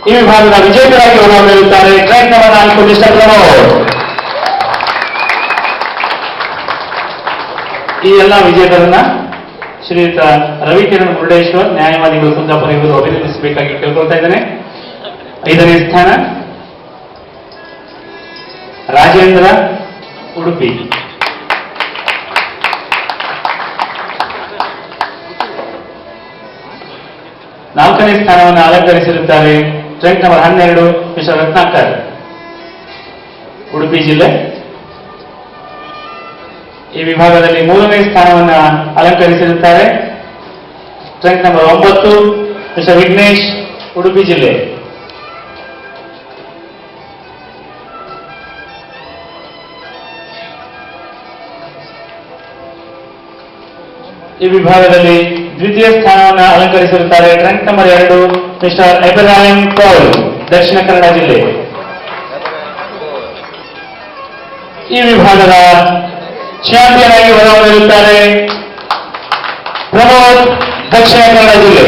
ಈ ವಿಭಾಗದ ವಿಜೇತರಾಗಿ ಹೊರಹೊಮ್ಮಿರುತ್ತಾರೆ track number 4 mister Pramod. ಈ ಎಲ್ಲ ವಿಜೇತರನ್ನ ಶ್ರೀಯುತ ರವಿಕಿರಣ್ ಮುರುಡೇಶ್ವರ್ ನ್ಯಾಯವಾದಿಗಳು ಕುಂದಾಪುರ ಇವರು ಅಭಿನಂದಿಸಬೇಕಾಗಿ ಕೇಳ್ಕೊಳ್ತಾ ಇದ್ದೇನೆ. 5ನೇ ಸ್ಥಾನ ರಾಜೇಂದ್ರ ಉಡುಪಿ. ನಾಲ್ಕನೇ ಸ್ಥಾನವನ್ನು ಅಲಂಕರಿಸಿರುತ್ತಾರೆ track number 12 mister Ratnakar Udupi ಜಿಲ್ಲೆ. ಈ ವಿಭಾಗದಲ್ಲಿ 3ನೇ ಸ್ಥಾನವನ್ನು ಅಲಂಕರಿಸಿರುತ್ತಾರೆ track number 9 mister Vignesh Udupi ಜಿಲ್ಲೆ. ಈ ವಿಭಾಗದಲ್ಲಿ ದ್ವಿತೀಯ ಸ್ಥಾನವನ್ನು ಅಲಂಕರಿಸಿರುತ್ತಾರೆ track number 2 mister Ebrahim Paul Dakshina Kannada ಜಿಲ್ಲೆ. ಈ ವಿಭಾಗದ ಚಾಂಪಿಯನ್ ಆಗಿ ಹೊರಹೊಮ್ಮಿರುತ್ತಾರೆ ಪ್ರಮೋದ್ ದಕ್ಷಿಣ ಕನ್ನಡ ಜಿಲ್ಲೆ.